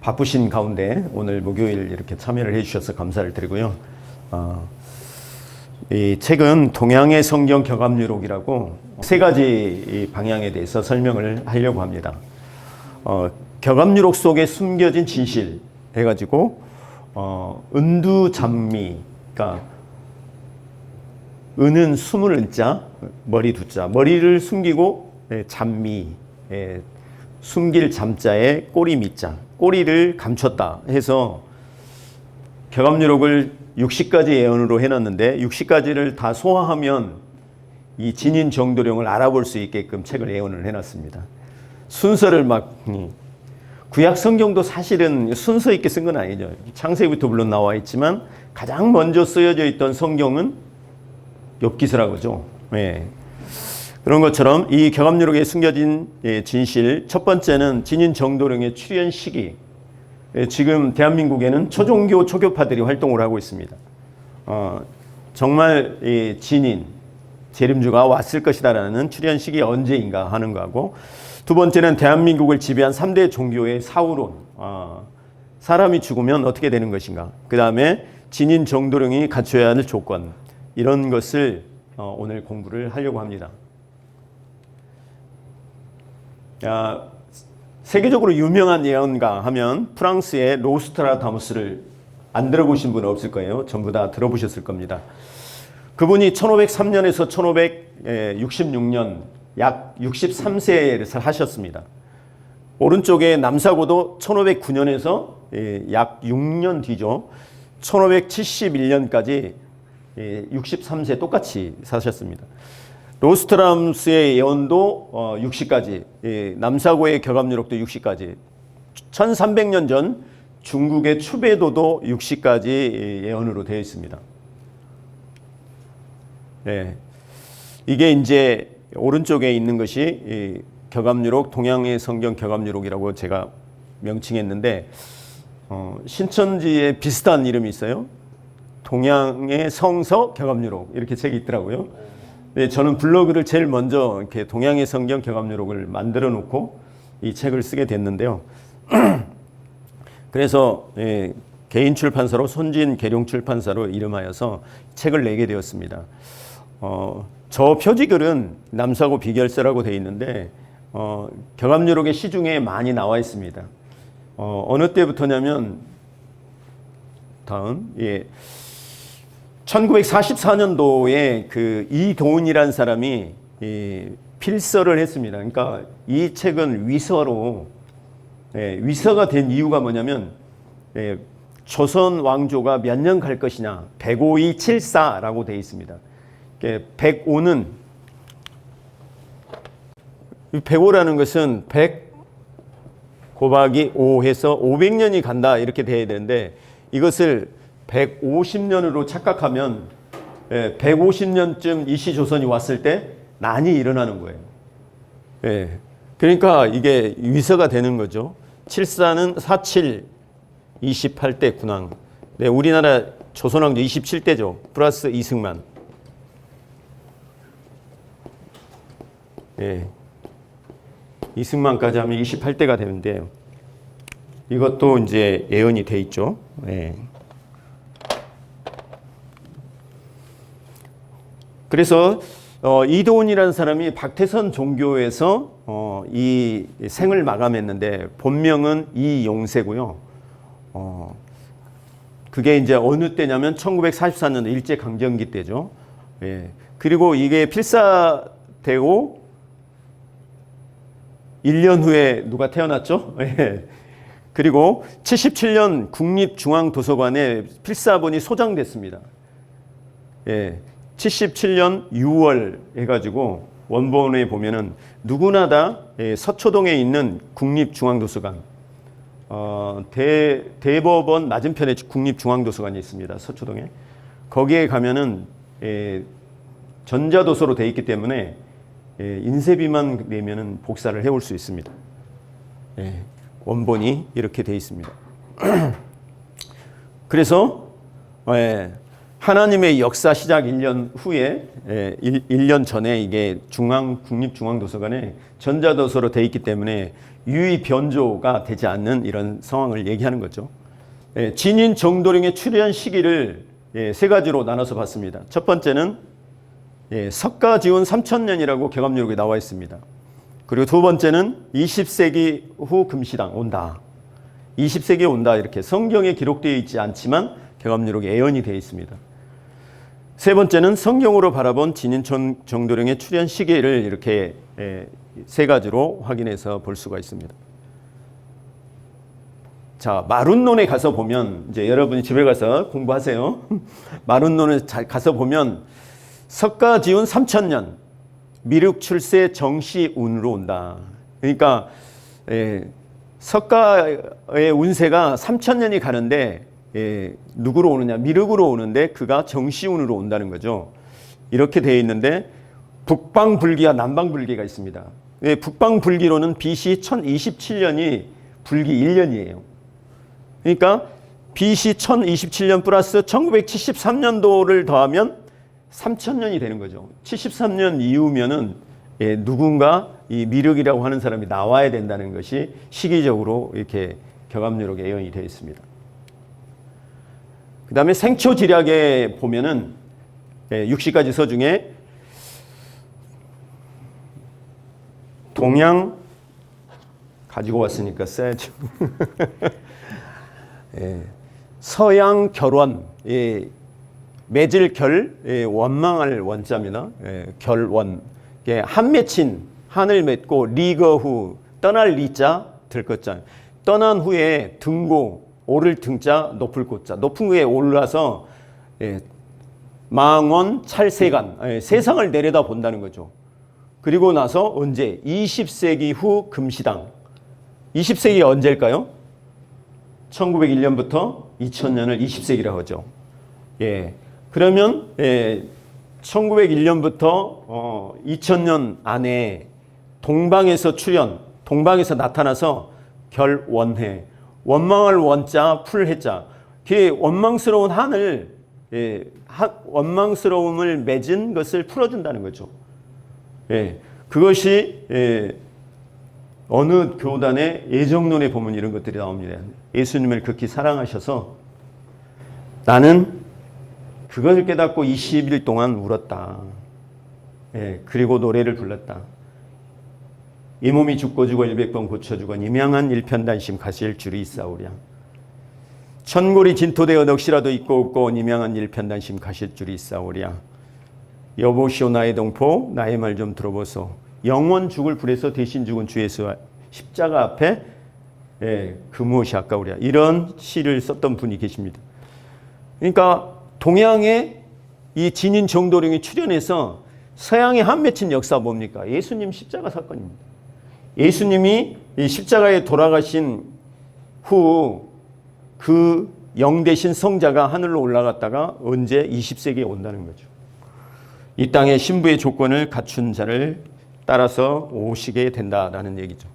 바쁘신 가운데 오늘 목요일 이렇게 참여를 해주셔서 감사를 드리고요. 이 책은 동양의 성경 격암유록이라고 세 가지 방향에 대해서 설명을 하려고 합니다. 격암유록 속에 숨겨진 진실 해가지고 은두잡미, 그러니까 은은 숨을 은자, 머리 두자, 머리를 숨기고 잡미, 숨길 잠자에 꼬리 밑자, 꼬리를 감췄다 해서 격암유록을 60가지 예언으로 해놨는데 60가지를 다 소화하면 이 진인 정도령을 알아볼 수 있게끔 책을 예언을 해놨습니다. 순서를 구약 성경도 사실은 순서 있게 쓴 건 아니죠. 창세기부터 물론 나와 있지만 가장 먼저 쓰여져 있던 성경은 욥기서라고죠. 그런 것처럼 이 격암유록에 숨겨진 진실, 첫 번째는 진인 정도령의 출현 시기. 지금 대한민국에는 초종교 초교파들이 활동을 하고 있습니다. 정말 이 진인, 재림주가 왔을 것이다라는 출현 시기 언제인가 하는 거하고, 두 번째는 대한민국을 지배한 3대 종교의 사후론, 사람이 죽으면 어떻게 되는 것인가, 그 다음에 진인 정도령이 갖춰야 할 조건, 이런 것을 오늘 공부를 하려고 합니다. 세계적으로 유명한 예언가 하면 프랑스의 노스트라다무스를 안 들어보신 분은 없을 거예요. 전부 다 들어보셨을 겁니다. 그분이 1503년에서 1566년 약 63세를 하셨습니다. 오른쪽에 남사고도 1509년에서 약 6년 뒤죠. 1571년까지 63세 똑같이 사셨습니다. 노스트라다무스의 예언도 60가지, 남사고의 격암유록도 60가지, 1300년 전 중국의 추배도도 60가지 예언으로 되어 있습니다. 이게 이제 오른쪽에 있는 것이 격암유록, 동양의 성경 격암유록이라고 제가 명칭했는데, 신천지에 비슷한 이름이 있어요. 동양의 성서 격암유록, 이렇게 책이 있더라고요. 저는 블로그를 제일 먼저 이렇게 동양의 성경 격암유록을 만들어 놓고 이 책을 쓰게 됐는데요. 그래서 개인 출판사로 손진 계룡 출판사로 이름하여서 책을 내게 되었습니다. 저 표지글은 남사고 비결서라고 되어 있는데 격암유록의 시중에 많이 나와 있습니다. 어느 때부터냐면 다음 1944년도에 그 이도은이라는 사람이 필서를 했습니다. 그러니까 이 책은 위서로, 위서가 된 이유가 뭐냐면, 조선 왕조가 몇 년 갈 것이냐, 105~74라고 되어 있습니다. 105는, 105라는 것은 100 곱하기 5 해서 500년이 간다, 이렇게 돼야 되는데, 이것을 150년으로 착각하면 150년쯤 이시조선이 왔을 때 난이 일어나는 거예요. 그러니까 이게 위서가 되는 거죠. 74는 47, 28대 군왕. 우리나라 조선왕조 27대죠. 플러스 이승만. 이승만까지 하면 28대가 되는데, 이것도 이제 예언이 돼 있죠. 그래서 이도훈이라는 사람이 박태선 종교에서 이 생을 마감했는데 본명은 이용세고요. 그게 이제 어느 때냐면 1944년 일제강점기 때죠. 그리고 이게 필사되고 1년 후에 누가 태어났죠? 그리고 77년 국립중앙도서관에 필사본이 소장됐습니다. 77년 6월 해가지고 원본에 보면은 누구나 다 서초동에 있는 국립중앙도서관, 대법원 맞은편에 국립중앙도서관이 있습니다. 서초동에. 거기에 가면은 전자도서로 되어 있기 때문에 인쇄비만 내면은 복사를 해올 수 있습니다. 원본이 이렇게 되어 있습니다. 그래서 하나님의 역사 시작 1년 후에 1년 전에 이게 국립중앙도서관에 전자도서로 돼 있기 때문에 유의 변조가 되지 않는 이런 상황을 얘기하는 거죠. 진인 정도령의 출현 시기를 세 가지로 나눠서 봤습니다. 첫 번째는 석가지운 3000년이라고 개감요록에 나와 있습니다. 그리고 두 번째는 20세기 후 금시당 온다. 20세기에 온다 이렇게 성경에 기록되어 있지 않지만 개감요록에 예언이 되어 있습니다. 세 번째는 성경으로 바라본 진인 정도령의 출현 시기를 이렇게 세 가지로 확인해서 볼 수가 있습니다. 자, 마룬론에 가서 보면 이제 여러분이 집에 가서 공부하세요. 마룬론에 가서 보면 석가지운 3000년 미륵 출세 정시운으로 온다. 그러니까 석가의 운세가 3000년이 가는데 누구로 오느냐? 미륵으로 오는데 그가 정시운으로 온다는 거죠. 이렇게 되어 있는데 북방불기와 남방불기가 있습니다. 북방불기로는 BC 1027년이 불기 1년이에요. 그러니까 BC 1027년 플러스 1973년도를 더하면 3000년이 되는 거죠. 73년 이후면은 누군가 이 미륵이라고 하는 사람이 나와야 된다는 것이 시기적으로 이렇게 개감요록에 예언이 되어 있습니다. 그 다음에 생초지략에 보면은 60가지 서 중에 동양 가지고 왔으니까 써야죠. 서양 결원, 맺을 결, 원망할 원자입니다. 결원, 한 맺힌, 한을 맺고 리거 후, 떠날 리자, 들것자. 떠난 후에 등고, 오를 등자, 높을 고자. 높은 후에 올라서 망원, 찰세간, 세상을 내려다 본다는 거죠. 그리고 나서 언제? 20세기 후 금시당. 20세기 언제일까요? 1901년부터 2000년을 20세기라고 하죠. 그러면 1901년부터 2000년 안에 동방에서 출현, 동방에서 나타나서 결원해, 원망할 원자, 풀해자, 그 원망스러운 한을 원망스러움을 맺은 것을 풀어준다는 거죠. 그것이 어느 교단의 예정론에 보면 이런 것들이 나옵니다. 예수님을 극히 사랑하셔서 나는 그것을 깨닫고 20일 동안 울었다. 그리고 노래를 불렀다. 이 몸이 죽고 죽어 100번 고쳐주고 임양한 일편단심 가실 줄이 있사오랴. 천골이 진토되어 넋이라도 있고 없고 임양한 일편단심 가실 줄이 있사오랴. 여보시오 나의 동포 나의 말 좀 들어보소. 영원 죽을 불에서 대신 죽은 주 예수 십자가 앞에 그 무엇이 아까우랴. 이런 시를 썼던 분이 계십니다. 그러니까 동양의 이 진인 정도령이 출현해서 서양에 한 맺힌 역사 뭡니까? 예수님 십자가 사건입니다. 예수님이 이 십자가에 돌아가신 후 그 영 대신 성자가 하늘로 올라갔다가 언제 20세기에 온다는 거죠. 이 땅에 신부의 조건을 갖춘 자를 따라서 오시게 된다라는 얘기죠.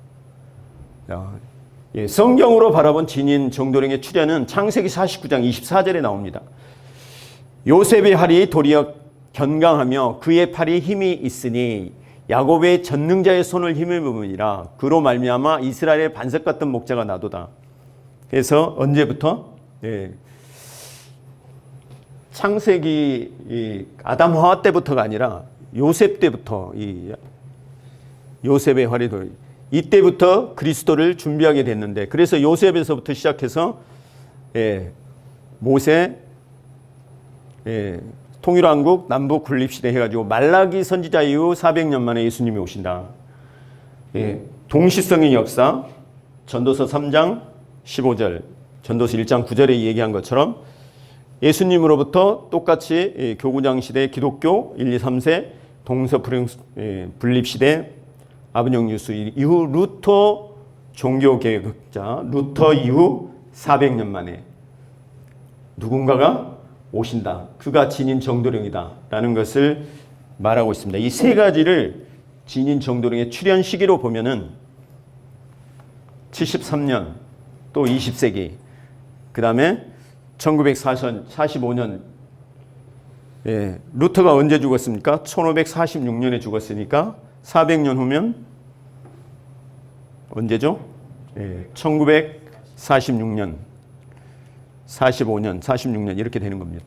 성경으로 바라본 진인 정도령의 출현은 창세기 49장 24절에 나옵니다. 요셉의 팔이 도리어 견강하며 그의 팔이 힘이 있으니 야곱의 전능자의 손을 힘입음이라. 그로 말미암아 이스라엘의 반석 같은 목자가 나도다. 그래서 언제부터? 창세기 아담 하와 때부터가 아니라 요셉 때부터 요셉의 활이 도리. 이때부터 그리스도를 준비하게 됐는데, 그래서 요셉에서부터 시작해서 모세, 통일왕국, 남북 군립시대 해가지고 말라기 선지자 이후 400년 만에 예수님이 오신다. 동시성의 역사, 전도서 3장 15절, 전도서 1장 9절에 얘기한 것처럼 예수님으로부터 똑같이 교구장 시대 기독교 1, 2, 3세, 동서 분립시대, 아브영 유수 이후 루터 종교개혁자, 루터 이후 400년 만에 누군가가 오신다. 그가 진인 정도령이다 라는 것을 말하고 있습니다. 이 세 가지를 진인 정도령의 출현 시기로 보면은 73년, 또 20세기, 그 다음에 1945년 예, 루터가 언제 죽었습니까? 1546년에 죽었으니까 400년 후면 언제죠? 예, 1946년, 45년, 46년 이렇게 되는 겁니다.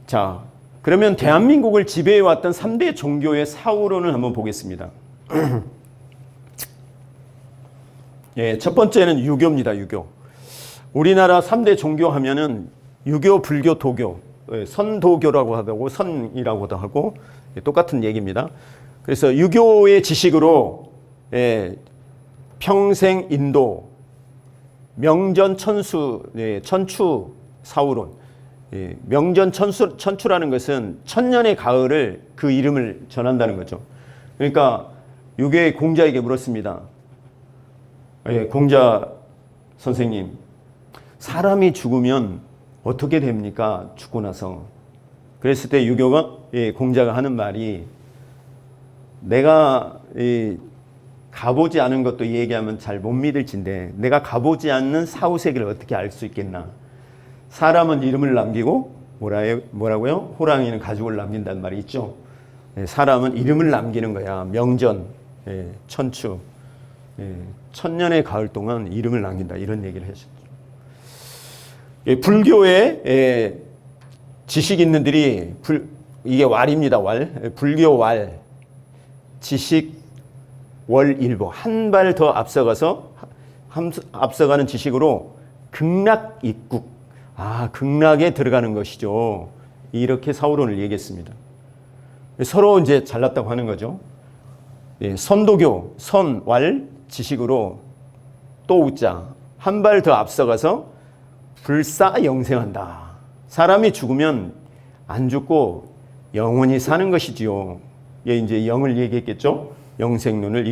자, 그러면 대한민국을 지배해왔던 3대 종교의 사후론을 한번 보겠습니다. 예, 첫 번째는 유교입니다. 유교. 우리나라 3대 종교 하면은 유교, 불교, 도교, 선도교라고 하고 선이라고도 하고 똑같은 얘기입니다. 그래서 유교의 지식으로 평생 인도, 명전 천수, 천추 사후론. 명전 천추라는 것은 천년의 가을을 그 이름을 전한다는 거죠. 그러니까 유교의 공자에게 물었습니다. 공자 선생님, 사람이 죽으면 어떻게 됩니까? 죽고 나서. 그랬을 때 유교가, 공자가 하는 말이, 내가 가보지 않은 것도 얘기하면 잘 못 믿을진데 내가 가보지 않는 사후세계를 어떻게 알 수 있겠나. 사람은 이름을 남기고 뭐라고요? 호랑이는 가죽을 남긴다는 말이 있죠. 사람은 이름을 남기는 거야. 명전, 천추, 천년의 가을 동안 이름을 남긴다. 이런 얘기를 하셨죠. 불교의 지식 있는들이 이게 왈입니다. 왈. 불교 왈. 지식 월일보. 한 발 더 앞서가는 지식으로 극락 입국. 극락에 들어가는 것이죠. 이렇게 사후론을 얘기했습니다. 서로 이제 잘났다고 하는 거죠. 선도교, 선, 왈, 지식으로 또 웃자. 한 발 더 앞서가서 불사영생한다. 사람이 죽으면 안 죽고 영원히 사는 것이지요. 이제 영을 얘기했겠죠. 영생론을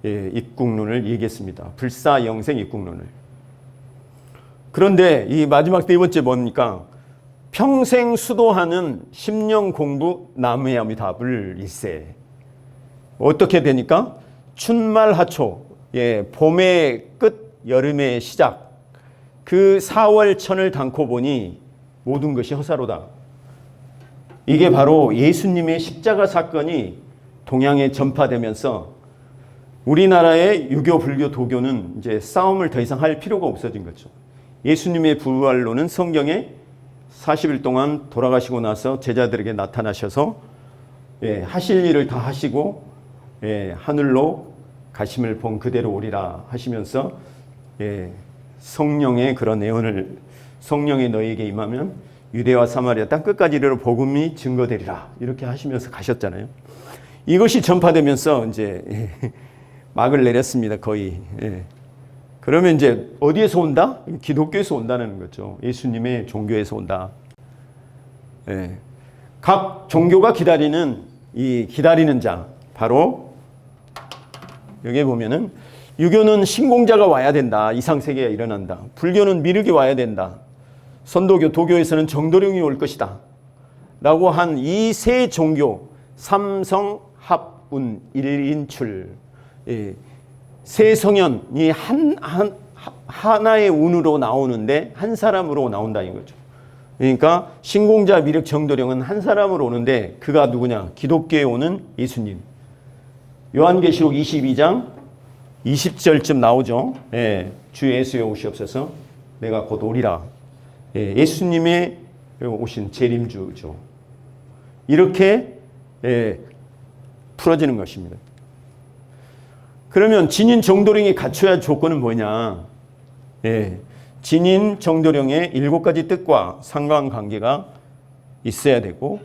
입국론을 얘기했습니다. 불사영생 입국론을. 그런데 이 마지막 네 번째 뭡니까? 평생 수도하는 10년 공부 나무야미답을 일세. 어떻게 되니까? 춘말하초, 봄의 끝, 여름의 시작. 그 4월 천을 담고 보니 모든 것이 허사로다. 이게 바로 예수님의 십자가 사건이 동양에 전파되면서 우리나라의 유교, 불교, 도교는 이제 싸움을 더 이상 할 필요가 없어진 거죠. 예수님의 부활로는 성경에 40일 동안 돌아가시고 나서 제자들에게 나타나셔서 하실 일을 다 하시고 하늘로 가심을 본 그대로 오리라 하시면서 성령의 그런 예언을, 성령이 너희에게 임하면 유대와 사마리아 땅 끝까지 이르러 복음이 증거되리라 이렇게 하시면서 가셨잖아요. 이것이 전파되면서 이제 막을 내렸습니다. 거의. 그러면 이제 어디에서 온다? 기독교에서 온다는 거죠. 예수님의 종교에서 온다. 각 종교가 기다리는 자, 바로 여기 보면은 유교는 신공자가 와야 된다. 이상세계가 일어난다. 불교는 미륵이 와야 된다. 선도교, 도교에서는 정도령이 올 것이다. 라고 한 이 세 종교, 삼성합운 일인출, 세 성현이 하나의 운으로 나오는데 한 사람으로 나온다는 거죠. 그러니까 신공자, 미륵, 정도령은 한 사람으로 오는데 그가 누구냐? 기독교에 오는 예수님. 요한계시록 22장 20절쯤 나오죠. 주 예수여 오시옵소서. 내가 곧 오리라. 예수님의 오신 재림주죠. 이렇게 풀어지는 것입니다. 그러면 진인 정도령이 갖춰야 할 조건은 뭐냐? 진인 정도령의 7가지 뜻과 상관관계가 있어야 되고,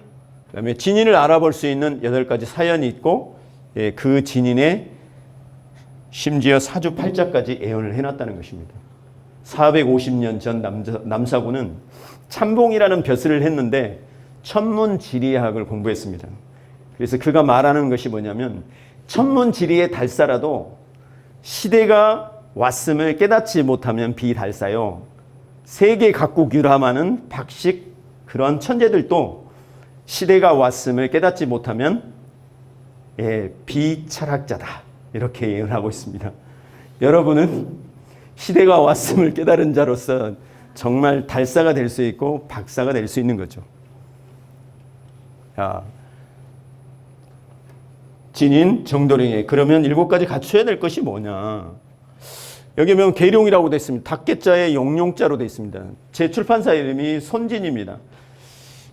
그다음에 진인을 알아볼 수 있는 8가지 사연이 있고, 그 진인의 심지어 사주팔자까지 예언을 해놨다는 것입니다. 450년 전 남사군은 참봉이라는 벼슬을 했는데 천문지리학을 공부했습니다. 그래서 그가 말하는 것이 뭐냐면 천문지리의 달사라도 시대가 왔음을 깨닫지 못하면 비달사요. 세계 각국 유람하는 박식 그런 천재들도 시대가 왔음을 깨닫지 못하면 비철학자다. 이렇게 예언하고 있습니다. 여러분은 시대가 왔음을 깨달은 자로서 정말 달사가 될 수 있고 박사가 될 수 있는 거죠. 자, 진인 정도령에 그러면 7가지 갖춰야 될 것이 뭐냐? 여기 보면 계룡이라고 되어 있습니다. 닭개자에 용룡자로 되어 있습니다. 제 출판사 이름이 손진입니다.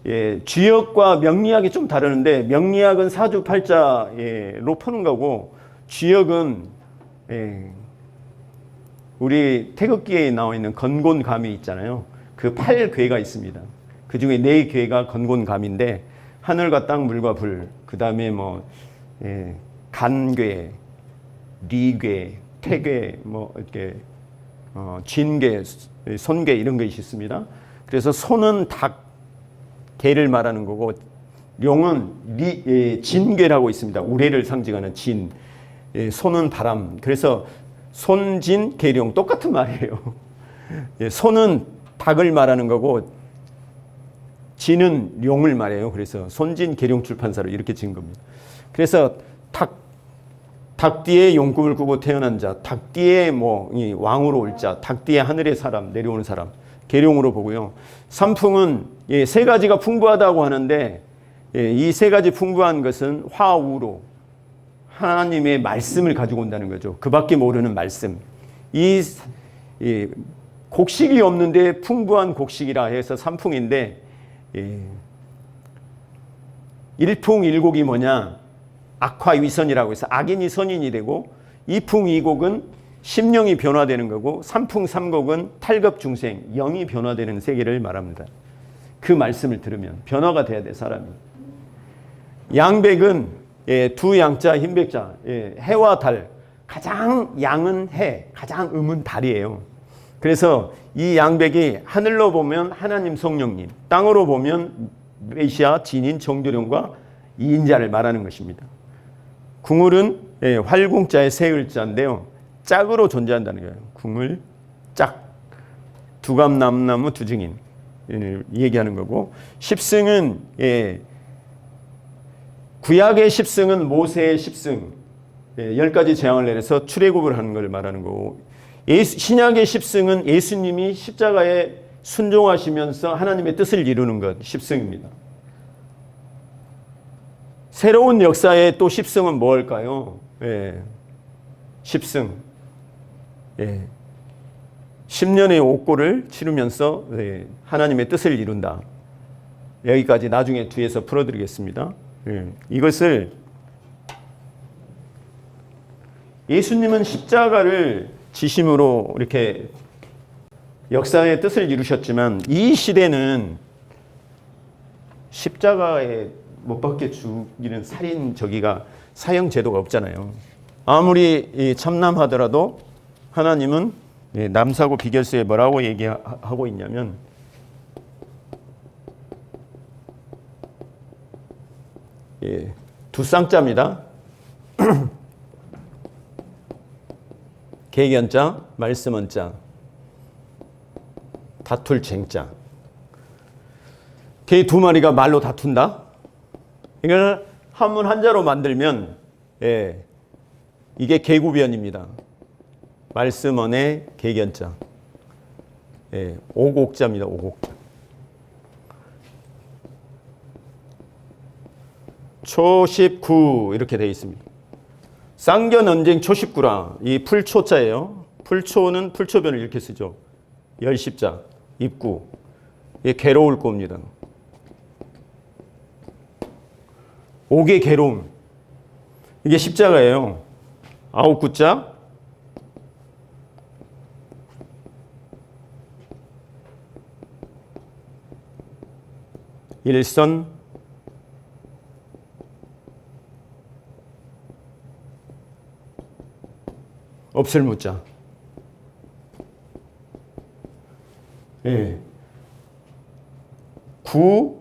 예, 쥐역과 명리학이 좀 다르는데 명리학은 사주팔자로 푸는 거고 쥐역은 우리 태극기에 나와 있는 건곤감이 있잖아요. 그 8괴가 있습니다. 그 중에 4괴가 건곤감인데 하늘과 땅, 물과 불, 그 다음에 뭐 간괴, 리괴, 태괴, 뭐 이렇게 진괴, 손괴 이런 것이 있습니다. 그래서 손은 닭, 개를 말하는 거고 용은 진괴라고 있습니다. 우레를 상징하는 진, 손은 바람. 그래서 손진, 계룡 똑같은 말이에요. 손은 닭을 말하는 거고 진은 용을 말해요. 그래서 손진 계룡 출판사로 이렇게 지은 겁니다. 그래서 닭 뒤에 용꿈을 꾸고 태어난 자, 닭 뒤에 뭐 왕으로 올 자, 닭 뒤에 하늘의 사람, 내려오는 사람, 계룡으로 보고요. 삼풍은 3가지가 풍부하다고 하는데 이 3가지 풍부한 것은 화우로 하나님의 말씀을 가지고 온다는 거죠. 그 밖에 모르는 말씀. 이 곡식이 없는데 풍부한 곡식이라 해서 삼풍인데 일풍일곡이 뭐냐? 악화위선이라고 해서 악인이 선인이 되고 이풍이곡은 심령이 변화되는 거고 삼풍삼곡은 탈급중생, 영이 변화되는 세계를 말합니다. 그 말씀을 들으면 변화가 돼야 돼 사람이. 양백은 2양자 흰백자, 해와 달. 가장 양은 해, 가장 음은 달이에요. 그래서 이 양백이 하늘로 보면 하나님 성령님, 땅으로 보면 메시아 진인 정도령과 이인자를 말하는 것입니다. 궁을은 활궁자의 세 글자인데요. 짝으로 존재한다는 거예요. 궁을 짝, 두감남나무 두증인 얘기하는 거고 십승은 구약의 십승은 모세의 십승 10가지 재앙을 내려서 출애굽을 하는 걸 말하는 거고 신약의 십승은 예수님이 십자가에 순종하시면서 하나님의 뜻을 이루는 것 십승입니다. 새로운 역사의 또 십승은 뭘까요? 십승. 10년의 옥고를 치르면서 하나님의 뜻을 이룬다. 여기까지 나중에 뒤에서 풀어드리겠습니다. 이것을 예수님은 십자가를 지심으로 이렇게 역사의 뜻을 이루셨지만 이 시대는 십자가에 못 박혀 죽이는 살인 저기가 사형 제도가 없잖아요. 아무리 참남하더라도 하나님은 남사고 비결서에 뭐라고 얘기하고 있냐면 두 쌍자입니다. 계견자, 말씀은자, 다툴 쟁자. 개 2마리가 말로 다툰다. 이걸 한문 한자로 만들면 이게 개구변입니다. 말씀언의 계견자. 오곡자입니다. 오곡자. 초십구 이렇게 되어 있습니다. 쌍견언쟁 초십구라. 이 풀초자예요. 풀초는 풀초변을 이렇게 쓰죠. 열십자, 입구. 이게 괴로울 겁니다. 옥의 괴로움. 이게 십자가예요. 9구자. 일선. 없을 무자. 구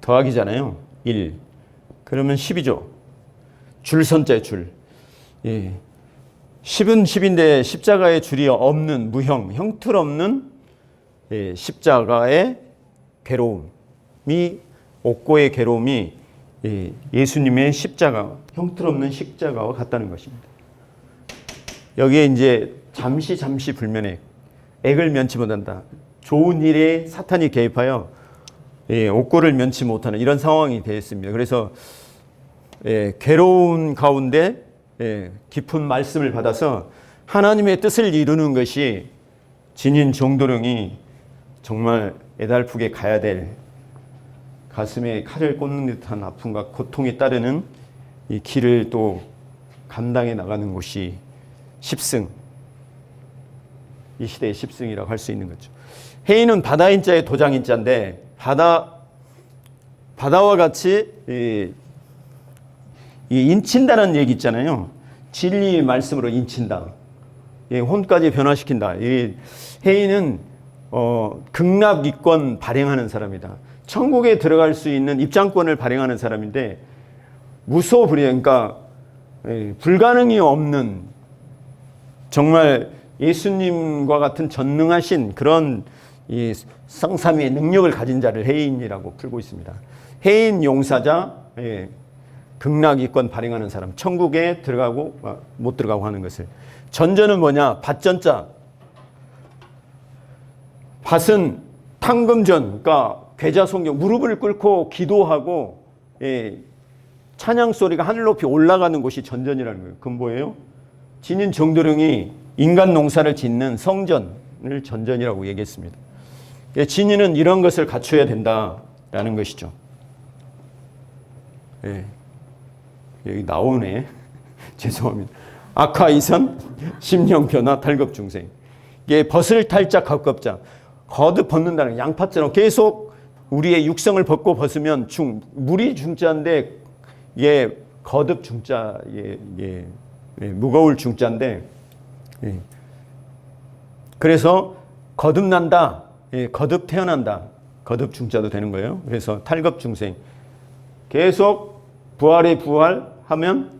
더하기잖아요. 1. 그러면 10이죠. 줄선자의 줄. 10은 10인데 십자가의 줄이 없는 무형, 형틀없는 십자가의 괴로움이 옥고의 괴로움이 예수님의 십자가, 형틀없는 십자가와 같다는 것입니다. 여기에 이제 잠시 불면에 액을 면치 못한다. 좋은 일에 사탄이 개입하여 옥고를 면치 못하는 이런 상황이 되었습니다. 그래서 괴로운 가운데 깊은 말씀을 받아서 하나님의 뜻을 이루는 것이 진인 정도령이 정말 애달프게 가야 될 가슴에 칼을 꽂는 듯한 아픔과 고통에 따르는 이 길을 또 감당해 나가는 곳이 십승, 이 시대의 십승이라고 할 수 있는 거죠. 해인은 바다인자의 도장인자인데 바다와 같이 이 인친다는 얘기 있잖아요. 진리의 말씀으로 인친다. 혼까지 변화시킨다. 이 해인은 극락이권 발행하는 사람이다. 천국에 들어갈 수 있는 입장권을 발행하는 사람인데 그러니까 불가능이 없는 정말 예수님과 같은 전능하신 그런 이 성삼위의 능력을 가진 자를 해인이라고 풀고 있습니다. 해인 용사자, 극락이권 발행하는 사람, 천국에 들어가고 못 들어가고 하는 것을. 전전은 뭐냐? 밭전자. 밭은 탕금전, 그러니까 괴자송경, 무릎을 꿇고 기도하고 찬양 소리가 하늘 높이 올라가는 곳이 전전이라는 거예요. 그건 뭐예요? 진인 정도령이 인간 농사를 짓는 성전을 전전이라고 얘기했습니다. 진인은 이런 것을 갖춰야 된다라는 것이죠. 여기 나오네. 죄송합니다. 악화이선, 심령변화, 탈겁중생. 이게 벗을 탈자, 갑겁자. 거듭 벗는다는 양파처럼 계속 우리의 육성을 벗고 벗으면 물이 중자인데 이게 거듭 중자, 무거울 중자인데 그래서 거듭난다, 거듭 태어난다, 거듭 중자도 되는 거예요. 그래서 탈겁중생. 계속 부활의 부활하면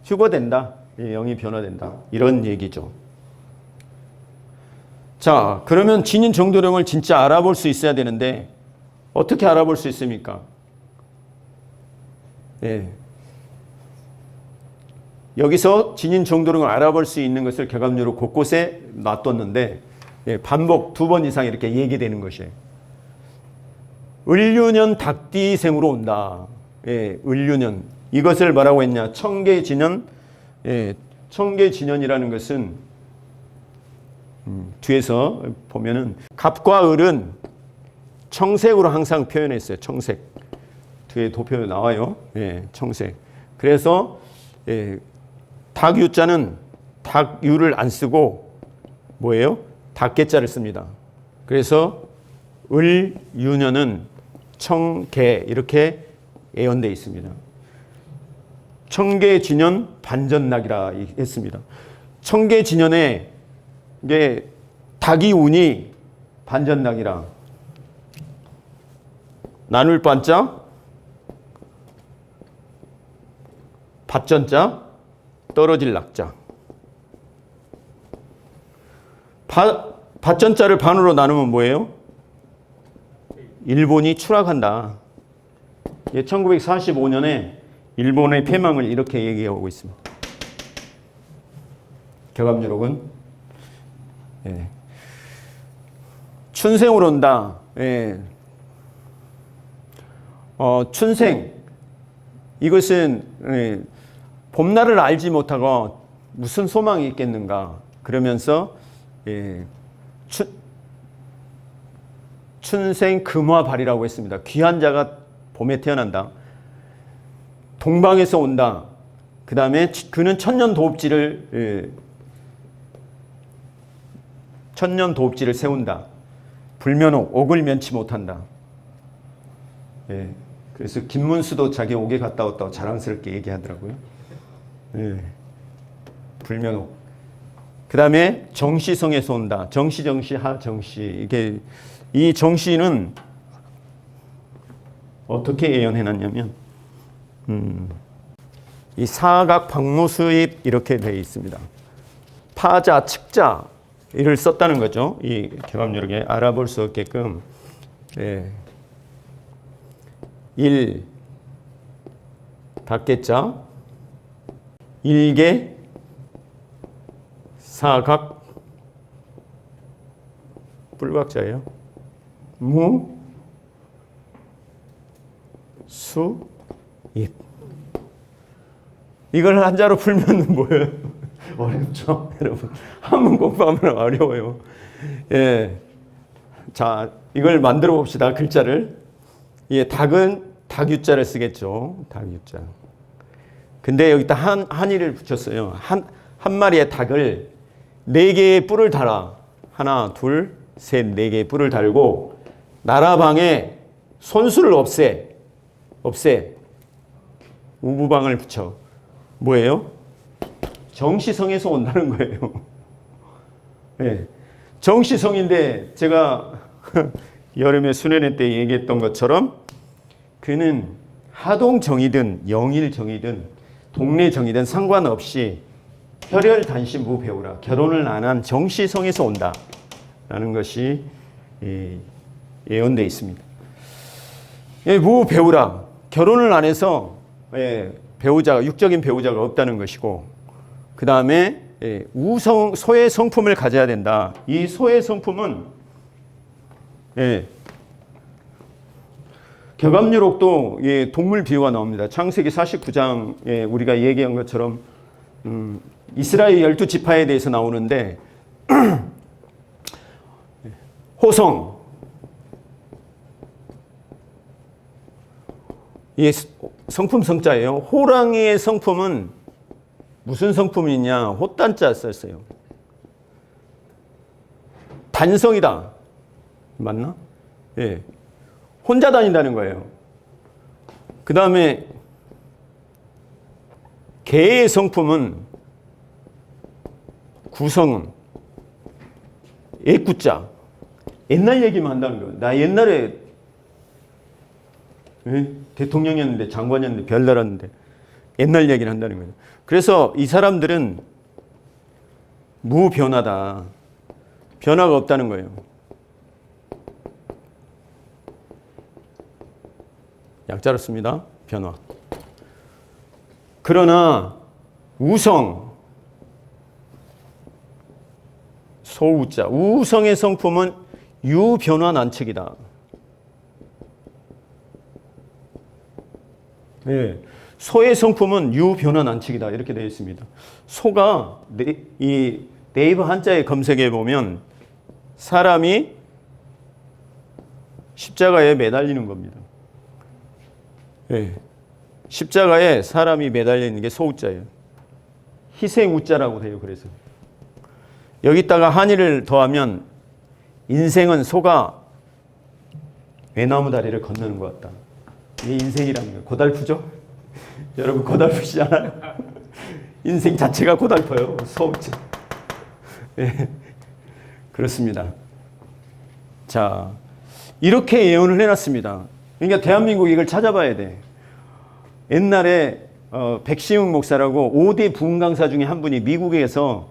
휴거된다, 영이 변화된다, 이런 얘기죠. 자, 그러면 진인 정도령을 진짜 알아볼 수 있어야 되는데 어떻게 알아볼 수 있습니까? 여기서 진인 정도령을 알아볼 수 있는 것을 개감류로 곳곳에 놔뒀는데 반복 2번 이상 이렇게 얘기되는 것이에요. 을류년 닭띠생으로 온다. 을류년. 이것을 뭐라고 했냐? 청계진년. 청계진년이라는 것은 뒤에서 보면은 갑과 을은 청색으로 항상 표현했어요. 청색. 뒤에 도표 나와요. 청색. 그래서 닭유자는 닭유를 안 쓰고 뭐예요? 닭개자를 씁니다. 그래서 을유년은 청계 이렇게 예언되어 있습니다. 청계진년 반전낙이라 했습니다. 청계진년에 이게 닭이 운이 반전낙이라 나눌 반자 밭전자 떨어질 낙자. 밭전자를 반으로 나누면 뭐예요? 일본이 추락한다. 1945년에 일본의 패망을 이렇게 얘기하고 있습니다. 개감유록은 춘생으로 온다. 춘생. 이것은 봄날을 알지 못하고 무슨 소망이 있겠는가. 그러면서 춘생 금화발이라고 했습니다. 귀한 자가 봄에 태어난다. 동방에서 온다. 그 다음에 그는 천년 도읍지를 세운다. 불면옥, 옥을 면치 못한다. 그래서 김문수도 자기 옥에 갔다 왔다고 자랑스럽게 얘기하더라고요. 불면옥. 그 다음에 정시성에서 온다. 정시, 하정시. 이 정시는 어떻게 예언해놨냐면, 이 사각 박무수입 이렇게 되어 있습니다. 파자, 측자 이를 썼다는 거죠. 이 개감유록에 알아볼 수 없게끔. 일 닭개자, 일개 사각 뿔박자예요. 무 수입. 이걸 한자로 풀면 뭐예요? 어렵죠, 여러분. 한문 공부하면 어려워요. 예. 자, 이걸 만들어 봅시다. 글자를. 예, 닭은 닭유자를 쓰겠죠. 닭유자. 근데 여기다 한이를 붙였어요. 한 마리의 닭을 4개의 뿔을 달아. 하나, 둘, 셋, 4개의 뿔을 달고 나라방에 손수를 없애. 우부방을 붙여. 뭐예요? 정시성에서 온다는 거예요. 네. 정시성인데 제가 여름에 수련회 때 얘기했던 것처럼 그는 하동정이든 영일정이든 동래정이든 상관없이 혈혈단신 무배우라. 결혼을 안 한 정시성에서 온다라는 것이 예언되어 있습니다. 무배우라. 결혼을 안 해서 배우자가 육적인 배우자가 없다는 것이고, 그 다음에 소의 성품을 가져야 된다. 이 소의 성품은 격암유록도 동물 비유가 나옵니다. 창세기 49장에 우리가 얘기한 것처럼 이스라엘 12지파에 대해서 나오는데 호성, 이 성품 성자예요. 호랑이의 성품은 무슨 성품이냐? 호단자 썼어요. 단성이다. 맞나? 예. 혼자 다닌다는 거예요. 그 다음에 개의 성품은 구성은 애꾸자. 옛날 얘기만 한다는 거예요. 나 옛날에 대통령이었는데 장관이었는데 별 날았는데 옛날 얘기를 한다는 거예요. 그래서 이 사람들은 무변화다. 변화가 없다는 거예요. 약자로 씁니다. 변화. 그러나 우성, 소우자. 우성의 성품은 유변화 난책이다. 네. 소의 성품은 유변화 난책이다. 이렇게 되어 있습니다. 소가 이 네이버 한자에 검색해 보면 사람이 십자가에 매달리는 겁니다. 네. 십자가에 사람이 매달리는 게 소우자예요. 희생우자라고 돼요. 그래서 여기다가 한의를 더하면 인생은 소가 외나무 다리를 건너는 것 같다. 이게 인생이라는 거예요. 고달프죠? 여러분 고달프시잖아요. 인생 자체가 고달퍼요. 소우자. 네. 그렇습니다. 자, 이렇게 예언을 해놨습니다. 그러니까 대한민국 이걸 찾아봐야 돼. 옛날에 백시웅 목사라고 5대 부흥 강사 중에 한 분이 미국에서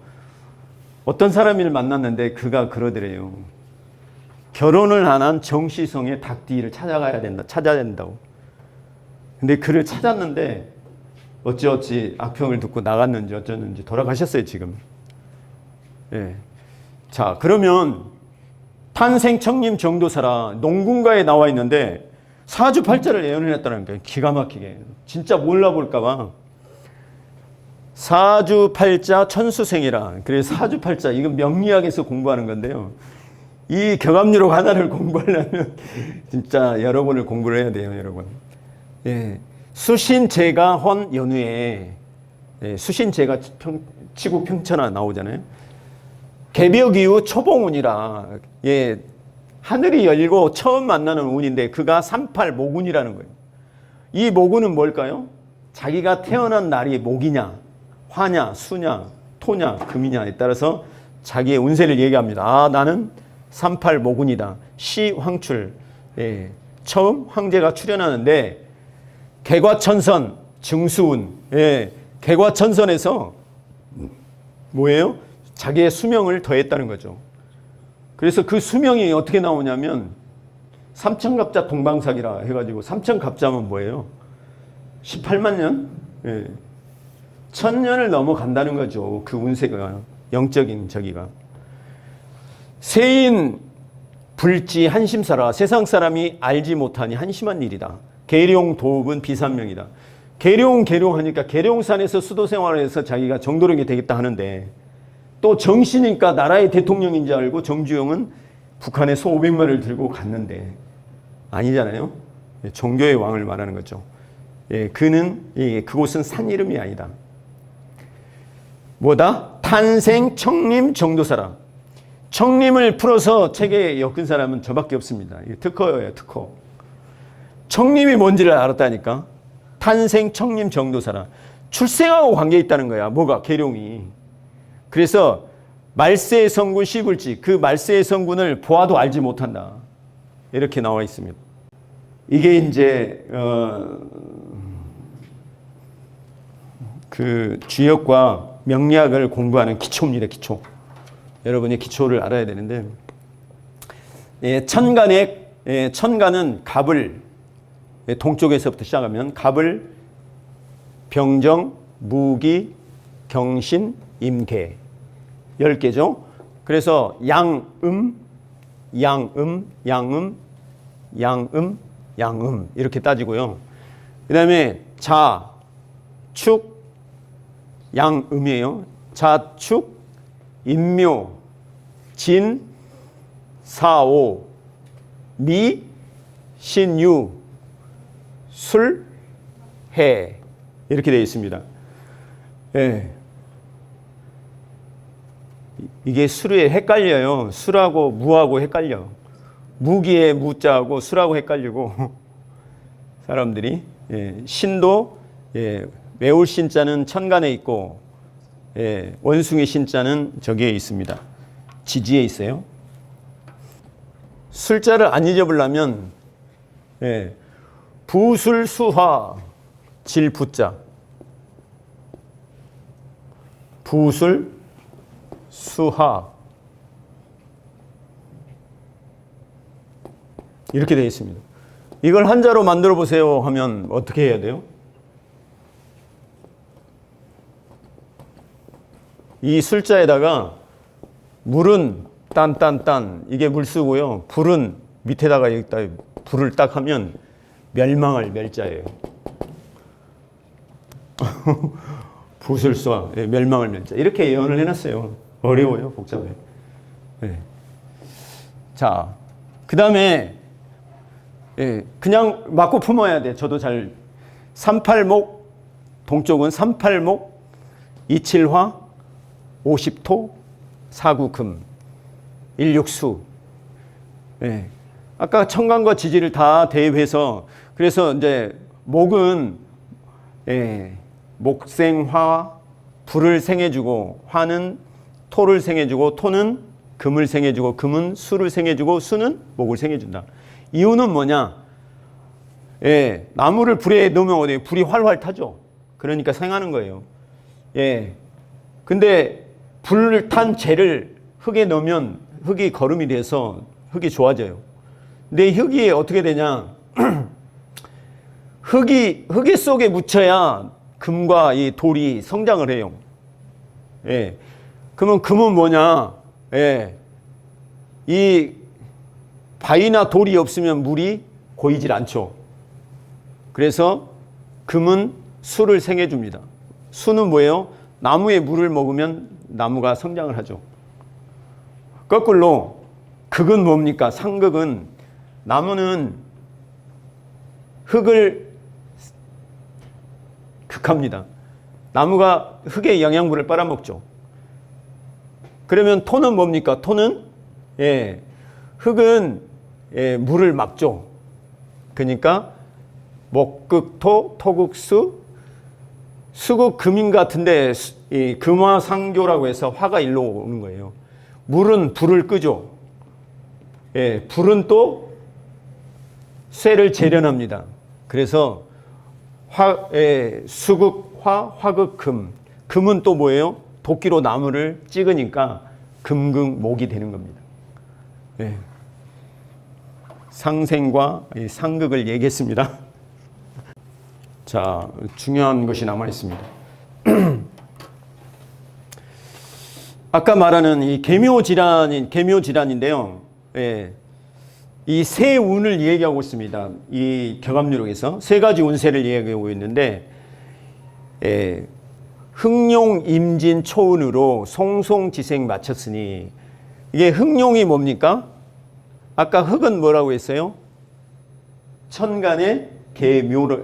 어떤 사람을 만났는데 그가 그러더래요. 결혼을 안 한 정시성의 닭띠를 찾아야 된다고. 근데 그를 찾았는데 어찌어찌 악평을 듣고 나갔는지 어쩌는지 돌아가셨어요, 지금. 예. 자, 그러면 탄생청림 정도사라 농군가에 나와 있는데 사주팔자를 예언해냈다는 거예요. 기가 막히게. 진짜 몰라볼까봐. 사주팔자 천수생이라. 그래서 사주팔자, 이건 명리학에서 공부하는 건데요. 이 격암유록 하나를 공부하려면 진짜 여러 번을 공부를 해야 돼요, 여러분. 예. 수신제가 헌 연후에, 수신제가 치국 평천하 나오잖아요. 개벽 이후 초봉운이라. 예. 하늘이 열고 처음 만나는 운인데 그가 38 모군이라는 거예요. 이 모군은 뭘까요? 자기가 태어난 날이 목이냐, 화냐, 수냐, 토냐, 금이냐에 따라서 자기의 운세를 얘기합니다. 아, 나는 38 모군이다. 시황출. 예. 처음 황제가 출현하는데 개과천선, 증수운. 예. 개과천선에서 뭐예요? 자기의 수명을 더했다는 거죠. 그래서 그 수명이 어떻게 나오냐면 삼천갑자 동방사기라 해가지고 삼천갑자면 뭐예요? 18만 년? 예. 1000년을 넘어간다는 거죠. 그 운세가, 영적인 저기가. 세인 불지 한심사라. 세상 사람이 알지 못하니 한심한 일이다. 계룡, 도읍은 비산명이다. 계룡 하니까 계룡산에서 수도 생활을 해서 자기가 정도령이 되겠다 하는데 또 정씨니까 나라의 대통령인 줄 알고 정주영은 북한에 소 500마리를 들고 갔는데 아니잖아요. 종교의 왕을 말하는 거죠. 그곳은 산 이름이 아니다. 뭐다? 탄생 청림 정도사라. 청림을 풀어서 책에 엮은 사람은 저밖에 없습니다. 특허예요, 특허. 청림이 뭔지를 알았다니까. 탄생 청림 정도사라. 출생하고 관계 있다는 거야. 뭐가? 계룡이. 그래서 말세의 성군 시불지, 그 말세의 성군을 보아도 알지 못한다. 이렇게 나와 있습니다. 이게 이제 그 주역과 명리학을 공부하는 기초입니다. 기초. 여러분이 기초를 알아야 되는데, 천간은 갑을, 동쪽에서부터 시작하면 갑을, 병정, 무기, 경신, 임계 10개죠. 그래서 양음 이렇게 따지고요. 그 다음에 자, 축, 양음이에요. 자축, 인묘, 진, 사오, 미, 신유, 술, 해 이렇게 되어 있습니다. 예. 이게 수에 헷갈려요. 술하고 무하고 헷갈려. 무기에 무자하고 술하고 헷갈리고 사람들이. 신도 매울 신자는 천간에 있고 원숭이 신자는 저기에 있습니다. 지지에 있어요. 술자를 안 잊어보려면 부술수화 질부자, 부술 수하 이렇게 되어 있습니다. 이걸 한자로 만들어 보세요 하면 어떻게 해야 돼요? 이 술자에다가 물은 딴 이게 물수고요. 불은 밑에다가 여기다 불을 딱 하면 멸망할 멸자예요. 부술수와 멸망을 멸자 이렇게 예언을 해놨어요. 어려워요, 복잡해. 자, 그 다음에 그냥 맞고 품어야 돼. 저도 잘 38목 동쪽은 38목 27화 50토 49금 16수. 아까 천간과 지지를 다 대입해서 그래서 이제 목은 목생화 불을 생해주고 화는 토를 생해주고 토는 금을 생해주고 금은 수를 생해주고 수는 목을 생해준다. 이유는 뭐냐? 나무를 불에 넣으면 어디 불이 활활 타죠. 그러니까 생하는 거예요. 근데 불을 탄 재를 흙에 넣으면 흙이 거름이 돼서 흙이 좋아져요. 근데 흙이 어떻게 되냐? 흙이 속에 묻혀야 금과 이 돌이 성장을 해요. 그러면 금은 뭐냐? 이 바위나 돌이 없으면 물이 고이질 않죠. 그래서 금은 수를 생해줍니다. 수는 뭐예요? 나무에 물을 먹으면 나무가 성장을 하죠. 거꾸로 극은 뭡니까? 상극은 나무는 흙을 극합니다. 나무가 흙의 영양분을 빨아먹죠. 그러면 토는 뭡니까? 토는 흙은 물을 막죠. 그러니까 목극토, 토극수, 수극 금인 같은데 이 금화상교라고 해서 화가 일로 오는 거예요. 물은 불을 끄죠. 불은 또 쇠를 재련합니다. 그래서 수극화, 화극금. 금은 또 뭐예요? 도끼로 나무를 찍으니까 금극목이 되는 겁니다. 상생과 상극을 얘기했습니다. 자, 중요한 것이 남아 있습니다. 아까 말하는 이 계묘질환인데요. 이 세 운을 얘기하고 있습니다. 이 격압유록에서 세 가지 운세를 얘기하고 있는데, 흑룡, 임진, 초운으로 송송지생 마쳤으니, 이게 흑룡이 뭡니까? 아까 흑은 뭐라고 했어요? 천간의 개묘를,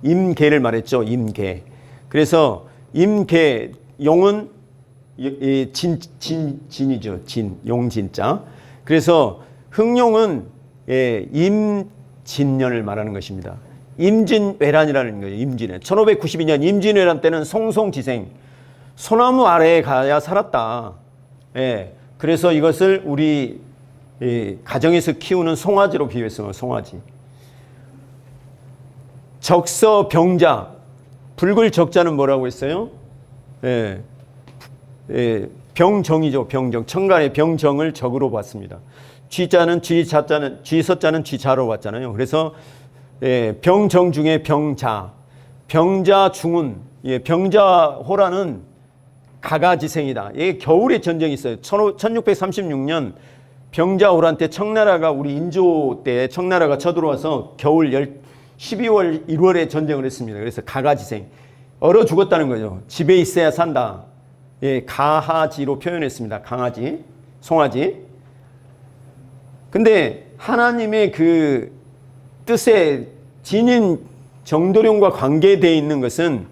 임계를 말했죠. 임계. 그래서 임계, 용은 진이죠. 용진자. 그래서 흑룡은 임진년을 말하는 것입니다. 임진왜란이라는 거예요. 임진왜란. 1592년 임진왜란 때는 송송지생, 소나무 아래에 가야 살았다. 그래서 이것을 우리 가정에서 키우는 송아지로 비유했어요. 송아지. 적서 병자, 붉을 적자는 뭐라고 했어요? 병정이죠. 병정. 천간의 병정을 적으로 봤습니다. 쥐자는 쥐자자는 쥐서자는 쥐자로 봤잖아요. 그래서 병정 중에 병자, 병자 중운, 병자호라는 가가지생이다. 이게 겨울에 전쟁이 있어요. 1636년 병자호란 때 청나라가 우리 인조 때 청나라가 쳐들어와서 겨울 12월, 1월에 전쟁을 했습니다. 그래서 가가지생. 얼어 죽었다는 거죠. 집에 있어야 산다. 가하지로 표현했습니다. 강아지, 송아지. 근데 하나님의 그 뜻에 진인 정도령과 관계되어 있는 것은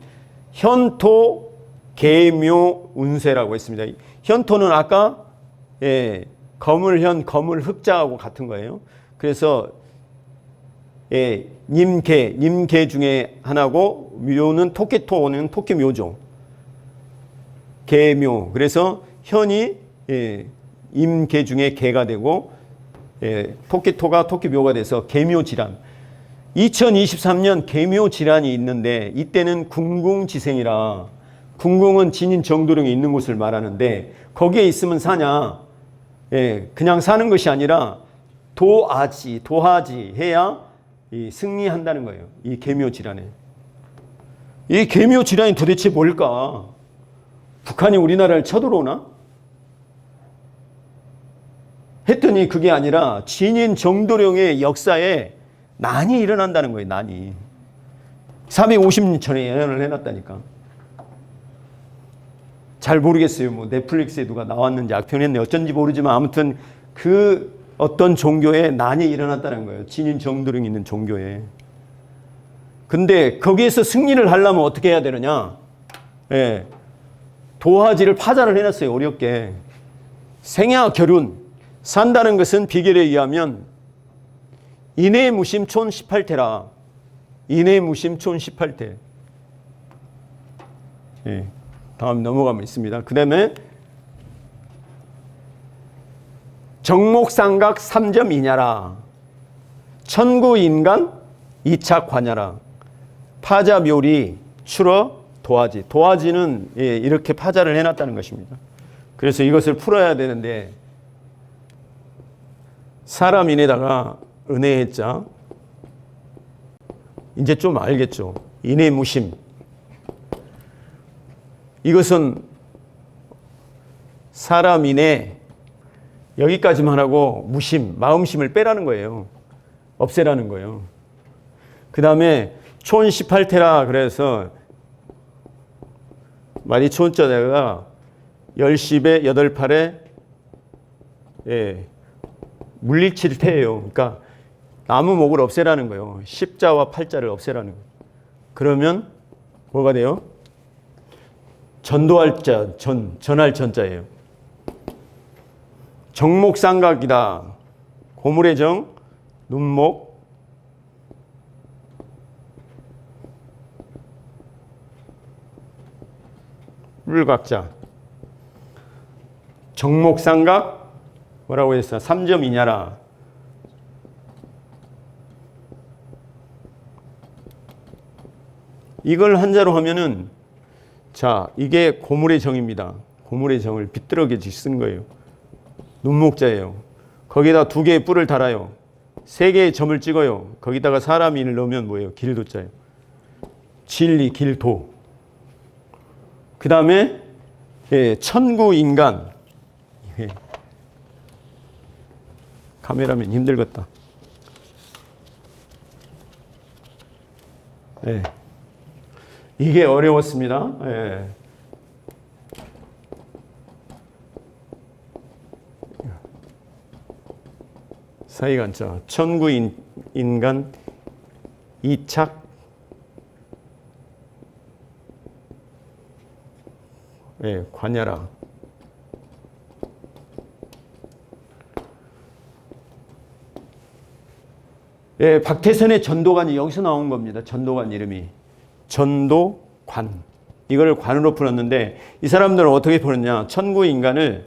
현토, 계묘, 운세라고 했습니다. 현토는 아까 거물현, 거물흑자하고 같은 거예요. 그래서 님계 중에 하나고, 묘는 토끼토는 토끼묘죠. 계묘. 그래서 현이 임계 중에 계가 되고, 토끼토가 토끼묘가 돼서 계묘질환. 2023년 계묘질환이 있는데, 이때는 궁궁지생이라, 궁궁은 진인 정도령이 있는 곳을 말하는데, 거기에 있으면 사냐? 그냥 사는 것이 아니라 도하지 해야 승리한다는 거예요. 이 계묘질환에. 이 계묘질환이 도대체 뭘까? 북한이 우리나라를 쳐들어오나? 했더니 그게 아니라 진인 정도령의 역사에 난이 일어난다는 거예요. 난이. 450년 전에 예언을 해놨다니까. 잘 모르겠어요. 뭐 넷플릭스에 누가 나왔는지 악평했네. 어쩐지 모르지만 아무튼 그 어떤 종교에 난이 일어났다는 거예요. 진인 정도령이 있는 종교에. 근데 거기에서 승리를 하려면 어떻게 해야 되느냐? 도화지를 파자를 해놨어요. 어렵게. 생야 결운. 산다는 것은 비결에 의하면 인해무심촌 18태라. 인해무심촌 18태. 다음 넘어가면 있습니다. 그 다음에 정목삼각 3.2냐라. 천구인간 2차 관야라. 파자묘리 출어 도화지. 도화지는 이렇게 파자를 해놨다는 것입니다. 그래서 이것을 풀어야 되는데, 사람인에다가 은혜했자. 이제 좀 알겠죠. 인해무심. 이것은 사람인에 여기까지만 하고 무심, 마음심을 빼라는 거예요. 없애라는 거예요. 그 다음에 촌 18태라 그래서 말이 촌자가 10십에 8팔에 물리칠태예요. 그러니까 나무 목을 없애라는 거예요. 십자와 팔자를 없애라는 거예요. 그러면 뭐가 돼요? 전도할 자, 전할 전자예요. 정목삼각이다. 고물의 정, 눈목, 물각자. 정목삼각 뭐라고 했어? 3.2냐라. 이걸 한자로 하면은, 자, 이게 고물의 정입니다. 고물의 정을 비뚤어게 쓴 거예요. 눈목자예요. 거기다 2개의 뿔을 달아요. 3개의 점을 찍어요. 거기다가 사람인을 넣으면 뭐예요? 길도자예요. 진리, 길도. 그 다음에 천구인간. 카메라맨 힘들겠다. 네. 이게 어려웠습니다. 네. 사이간자 천구인간 이착 관야라. 박태선의 전도관이 여기서 나온 겁니다. 전도관 이름이 전도관. 이걸 관으로 풀었는데 이 사람들은 어떻게 풀었냐? 천구인간을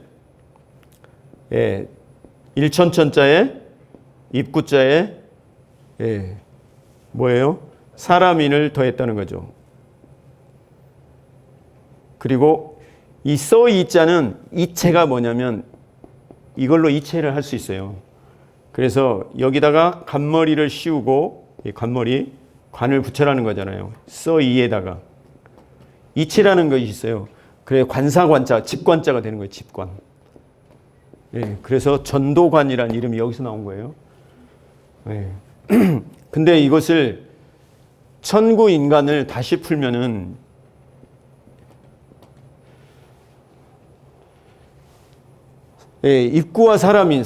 일천천자에 입구자에 뭐예요? 사람인을 더했다는 거죠. 그리고 이 써이자는 이체가 뭐냐면 이걸로 이체를 할 수 있어요. 그래서 여기다가 관머리를 씌우고 이 관머리 관을 붙여라는 거잖아요. 써이에다가 이체라는 것이 있어요. 그래 관사관자 집관자가 되는 거예요. 집관. 그래서 전도관이라는 이름이 여기서 나온 거예요. 근데 이것을 천구인간을 다시 풀면은 입구와 사람인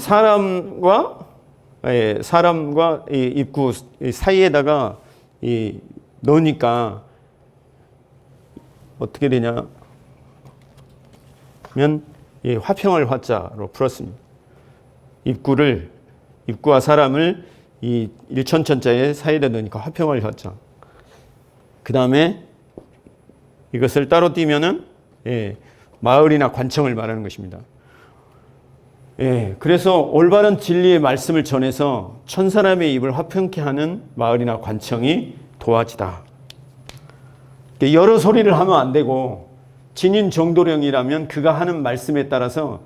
사람과 이 입구 사이에다가 넣으니까 어떻게 되냐면 화평을 화자로 풀었습니다. 입구와 사람을 이 일천천자의 사이에다 넣으니까 화평을 화자. 그 다음에 이것을 따로 띄면은 마을이나 관청을 말하는 것입니다. 그래서 올바른 진리의 말씀을 전해서 천사람의 입을 화평케 하는 마을이나 관청이 도화지다. 여러 소리를 하면 안 되고 진인 정도령이라면 그가 하는 말씀에 따라서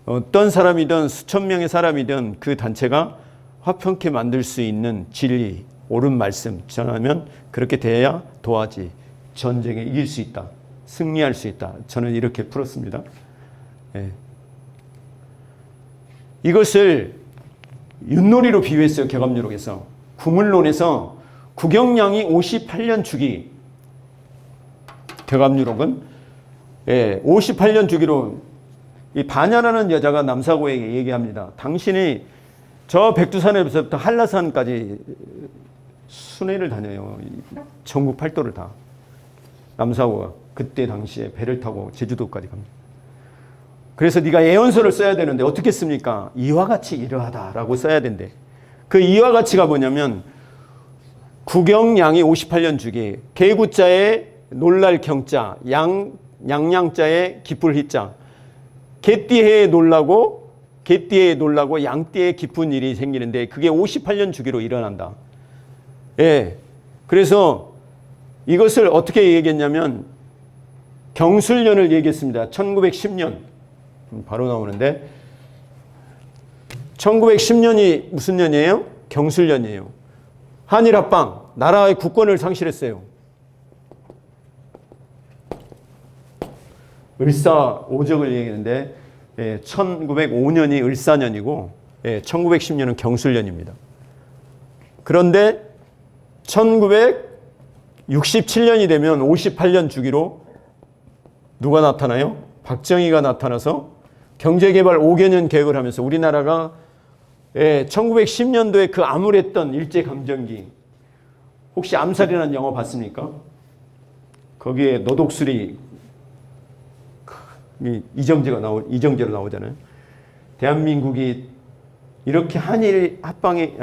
어떤 사람이든 수천 명의 사람이든 그 단체가 화평케 만들 수 있는 진리, 옳은 말씀 전하면 그렇게 돼야 도화지, 전쟁에 이길 수 있다, 승리할 수 있다. 저는 이렇게 풀었습니다. 이것을 윷놀이로 비유했어요. 격암유록에서. 구물론에서 구경량이 58년 주기. 격암유록은 58년 주기로 이 반야라는 여자가 남사고에게 얘기합니다. 당신이 저 백두산에서부터 한라산까지 순회를 다녀요. 전국 팔도를 다. 남사고가 그때 당시에 배를 타고 제주도까지 갑니다. 그래서 네가 예언서를 써야 되는데 어떻게 씁니까? 이와 같이 이러하다라고 써야 된대. 그 이와 같이가 뭐냐면 구경양이 58년 주기, 개구자에 놀랄 경자, 양양자에 기쁠 희자, 개띠해에 놀라고 양띠에 기쁜 일이 생기는데 그게 58년 주기로 일어난다. 그래서 이것을 어떻게 얘기했냐면 경술년을 얘기했습니다. 1910년. 바로 나오는데 1910년이 무슨 년이에요? 경술년이에요. 한일합방, 나라의 국권을 상실했어요. 을사오적을 얘기하는데 1905년이 을사년이고 1910년은 경술년입니다. 그런데 1967년이 되면 58년 주기로 누가 나타나요? 박정희가 나타나서 경제개발 5개년 계획을 하면서 우리나라가 1910년도에 그 암울했던 일제강점기, 혹시 암살이라는 영화 봤습니까? 거기에 노독술이 이정재로 나오잖아요. 대한민국이 이렇게 한일 합방이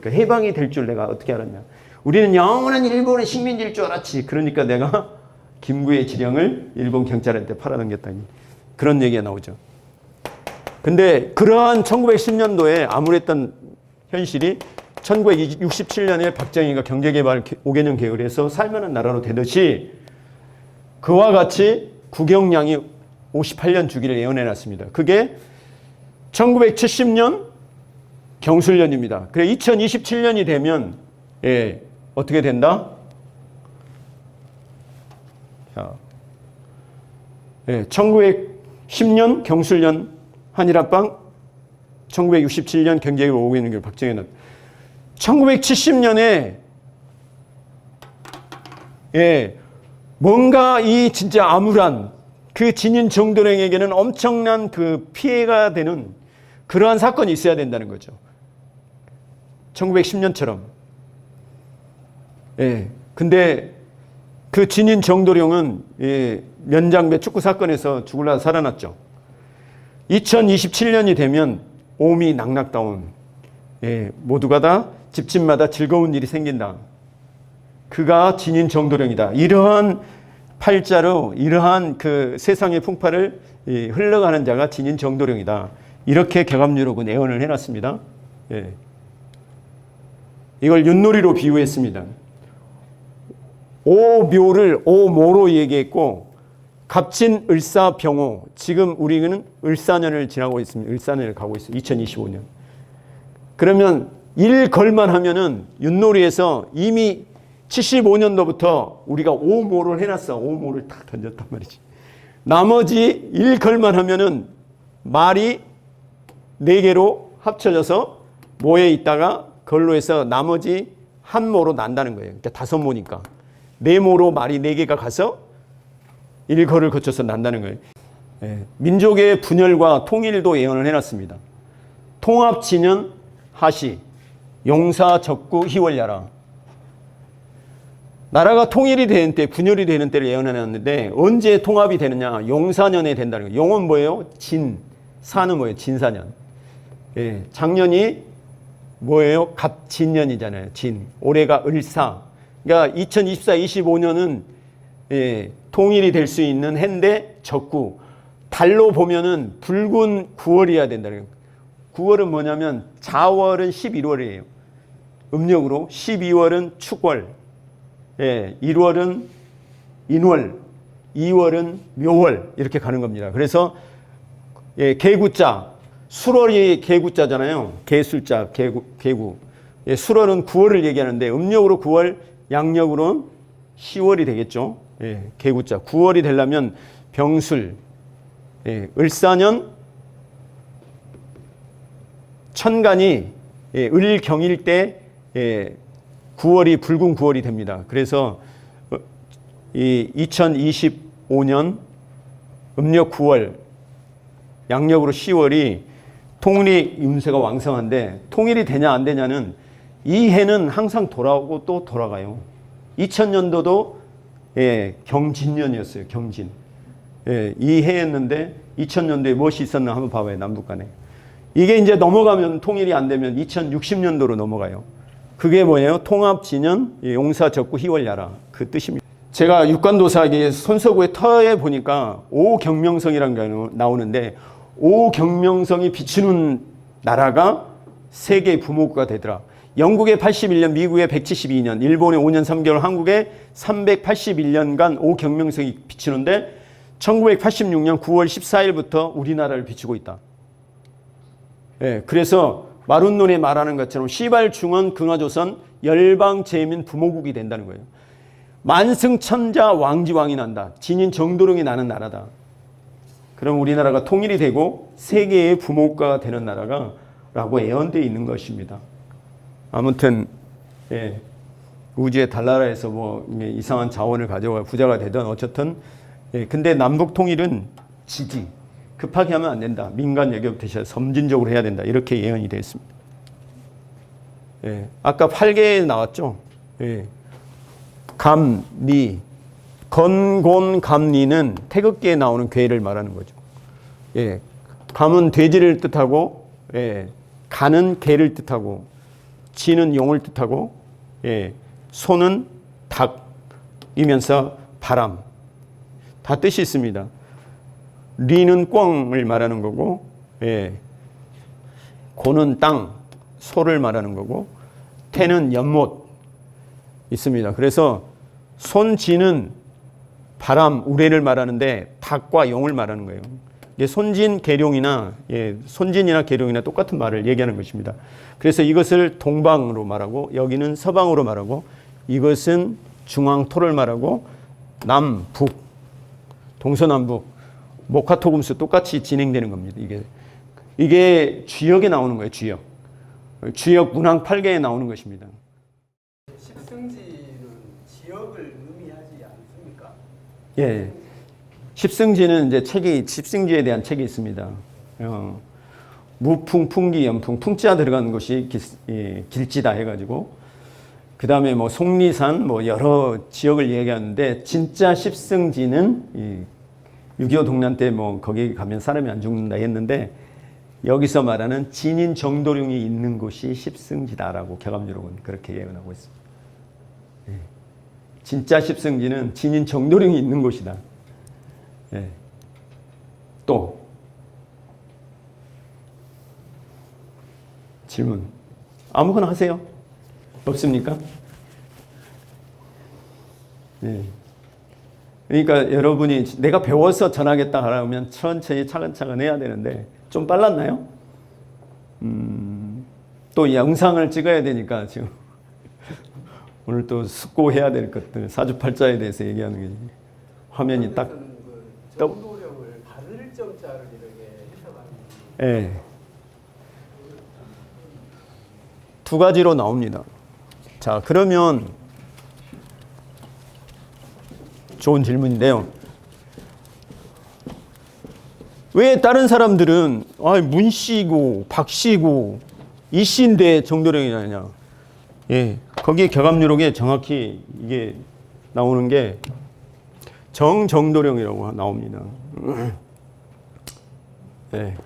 해방이 될 줄 내가 어떻게 알았냐. 우리는 영원한 일본의 식민지일 줄 알았지. 그러니까 내가 김구의 지령을 일본 경찰한테 팔아넘겼다니. 그런 얘기가 나오죠. 근데 그러한 1910년도에 암울했던 현실이 1967년에 박정희가 경제개발 5개년 계획을 해서 살만한 나라로 되듯이 그와 같이 구경량이 58년 주기를 예언해놨습니다. 그게 1970년 경술년입니다. 그래 2027년이 되면 어떻게 된다? 자, 1910년 경술년 한일합방 1967년 경제학을 오고 있는 게 박정희는 1970년에 뭔가 이 진짜 암울한 그 진인 정도령에게는 엄청난 그 피해가 되는 그러한 사건이 있어야 된다는 거죠. 1910년처럼. 근데 그 진인 정도령은 면장배 축구 사건에서 죽을라 살아났죠. 2027년이 되면 오미 낙낙다운 모두가 다 집집마다 즐거운 일이 생긴다. 그가 진인 정도령이다. 이러한 팔자로 이러한 그 세상의 풍파를 흘러가는 자가 진인 정도령이다. 이렇게 개감유록은 예언을 해놨습니다. 이걸 윷놀이로 비유했습니다. 오묘를 오모로 얘기했고 갑진 을사병호, 지금 우리는 을사년을 지나고 있습니다. 을사년을 가고 있어요. 2025년. 그러면 일걸만 하면은 윷놀이에서 이미 75년도부터 우리가 오모를 해놨어. 오모를 딱 던졌단 말이지. 나머지 일걸만 하면은 말이 4개로 합쳐져서 모에 있다가 걸로 해서 나머지 한 모로 난다는 거예요. 그러니까 5모니까. 4모로 말이 4개가 가서 일거를 거쳐서 난다는 거예요. 민족의 분열과 통일도 예언을 해놨습니다. 통합 진연 하시, 용사 적구 희월야라. 나라가 통일이 되는 때, 분열이 되는 때를 예언해놨는데 언제 통합이 되느냐? 용사년에 된다는 거예요. 용은 뭐예요? 진, 사는 뭐예요? 진사년. 작년이 뭐예요? 갑진년이잖아요. 진. 올해가 을사. 그러니까 2024, 25년은 통일이 될 수 있는 해인데 적구. 달로 보면은 붉은 9월이어야 된다는 거예요. 9월은 뭐냐면 자월은 11월이에요. 음력으로 12월은 축월. 1월은 인월. 2월은 묘월. 이렇게 가는 겁니다. 그래서 개구자. 술월이 개구자잖아요. 개술자, 개구. 술월은 9월을 얘기하는데 음력으로 9월, 양력으로는 10월이 되겠죠. 개구자. 9월이 되려면 병술, 을사년 천간이 을경일 때 9월이 붉은 9월이 됩니다. 그래서 이 2025년 음력 9월, 양력으로 10월이 통일이 운세가 왕성한데 통일이 되냐 안 되냐는 이 해는 항상 돌아오고 또 돌아가요. 2000년도도 경진년이었어요. 경진. 이 해였는데 2000년도에 무엇이 있었나 한번 봐봐요. 남북 간에. 이게 이제 넘어가면 통일이 안 되면 2060년도로 넘어가요. 그게 뭐예요? 통합진연, 용사적구, 희월야라. 그 뜻입니다. 제가 육관도사에게 손서구의 터에 보니까 오경명성이라는 게 나오는데 오경명성이 비추는 나라가 세계의 부모국가 되더라. 영국의 81년, 미국의 172년, 일본의 5년 3개월, 한국의 381년간 오경명성이 비추는데 1986년 9월 14일부터 우리나라를 비추고 있다. 그래서 마룬론에 말하는 것처럼 시발중원 근화조선 열방제민 부모국이 된다는 거예요. 만승천자 왕지왕이 난다. 진인 정도령이 나는 나라다. 그럼 우리나라가 통일이 되고 세계의 부모국가가 되는 나라가 라고 예언되어 있는 것입니다. 아무튼 우주의 달나라에서 뭐 이상한 자원을 가져가 부자가 되든 어쨌든 근데 남북 통일은 지지 급하게 하면 안 된다. 민간 외교부터 섬진적으로 해야 된다. 이렇게 예언이 되어 있습니다. 아까 8개에 나왔죠. 감리 건곤감리는 태극기에 나오는 괴를 말하는 거죠. 감은 돼지를 뜻하고 간은 개를 뜻하고 지는 용을 뜻하고 소는 닭이면서 바람 다 뜻이 있습니다. 리는 꿩을 말하는 거고 고는 땅 소를 말하는 거고 태는 연못 있습니다. 그래서 손지는 바람 우레를 말하는데 닭과 용을 말하는 거예요. 이게 손진 계룡이나 손진이나 계룡이나 똑같은 말을 얘기하는 것입니다. 그래서 이것을 동방으로 말하고 여기는 서방으로 말하고 이것은 중앙토를 말하고 남북 동서남북 목화토금수 똑같이 진행되는 겁니다. 이게 주역에 나오는 거예요. 주역. 주역 문항 8개에 나오는 것입니다. 십승지는 지역을 의미하지 않습니까? 예. 십승지는 이제 십승지에 대한 책이 있습니다. 무풍, 풍기, 연풍, 풍자 들어가는 것이 길지다 해가지고, 그 다음에 뭐 속리산, 뭐 여러 지역을 얘기하는데, 진짜 십승지는 6.25 동란 때 뭐 거기 가면 사람이 안 죽는다 했는데, 여기서 말하는 진인 정도령이 있는 곳이 십승지다라고 격암유록은 그렇게 예언하고 있습니다. 예. 진짜 십승지는 진인 정도령이 있는 곳이다. 예. 또 질문 아무거나 하세요. 없습니까? 예. 그러니까 여러분이 내가 배워서 전하겠다 하면 천천히 차근차근 해야 되는데 좀 빨랐나요? 또 영상을 찍어야 되니까 지금 오늘 또 숙고해야 될 것들 사주팔자에 대해서 얘기하는 게 화면이 딱 그 정도령을 받을 정자를 이렇게 해석하는. 예. 두 가지로 나옵니다. 자, 그러면 좋은 질문인데요. 왜 다른 사람들은 문씨고 박씨고 이씨인데 정도령이냐? 예, 거기에 격암유록에 정확히 이게 나오는 게 정정도령이라고 나옵니다. 예.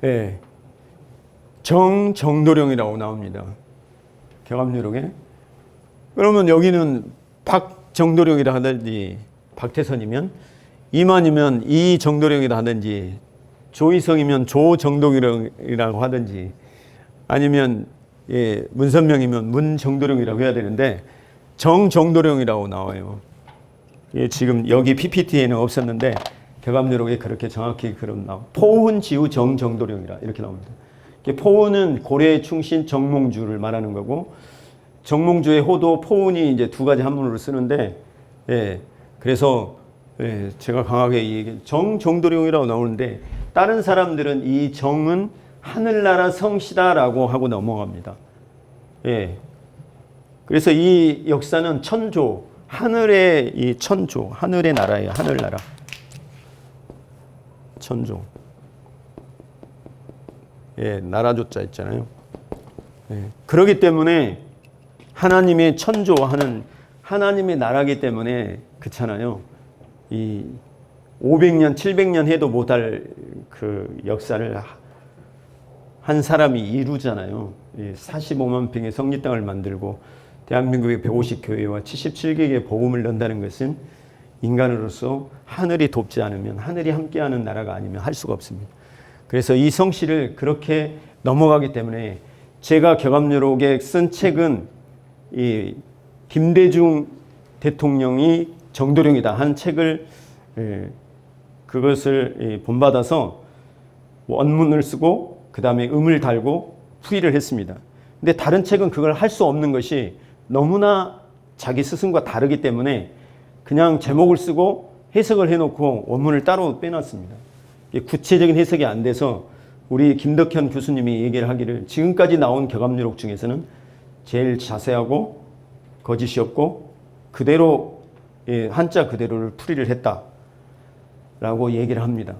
예, 정정도령이라고 나옵니다. 격암유록에. 그러면 여기는 박정도령이라 하든지 박태선이면, 이만이면 이정도령이라 하든지, 조이성이면 조정도령이라고 하든지, 아니면 문선명이면 문정도령이라고 해야 되는데 정정도령이라고 나와요. 지금 여기 PPT에는 없었는데 격암유록에 그렇게 정확히 그런 나와. 포훈 지우 정정도령이라 이렇게 나옵니다. 포훈은 고려 충신 정몽주를 말하는 거고, 정몽주의 호도 포훈이 이제 두 가지 한문으로 쓰는데, 그래서 제가 강하게 얘기 정정도령이라고 나오는데, 다른 사람들은 이 정은 하늘나라 성씨다라고 하고 넘어갑니다. 그래서 이 역사는 천조, 하늘의 이 천조, 하늘의 나라예요. 하늘나라. 천조. 나라조자 있잖아요. 그렇기 때문에 하나님의 천조하는 하나님의 나라기 때문에 그렇잖아요. 이 500년, 700년 해도 못할 그 역사를 한 사람이 이루잖아요. 45만 평의 성리땅을 만들고 대한민국의 150교회와 77개의 복음을 넣는다는 것은 인간으로서 하늘이 돕지 않으면, 하늘이 함께하는 나라가 아니면 할 수가 없습니다. 그래서 이 성씨를 그렇게 넘어가기 때문에 제가 격암유록에 쓴 책은 이 김대중 대통령이 정도령이다 한 책을 그것을 본받아서 원문을 쓰고 그 다음에 음을 달고 후의를 했습니다. 근데 다른 책은 그걸 할 수 없는 것이 너무나 자기 스승과 다르기 때문에 그냥 제목을 쓰고 해석을 해놓고 원문을 따로 빼놨습니다. 구체적인 해석이 안 돼서 우리 김덕현 교수님이 얘기를 하기를 지금까지 나온 격암유록 중에서는 제일 자세하고 거짓이 없고 그대로 한자 그대로를 풀이를 했다라고 얘기를 합니다.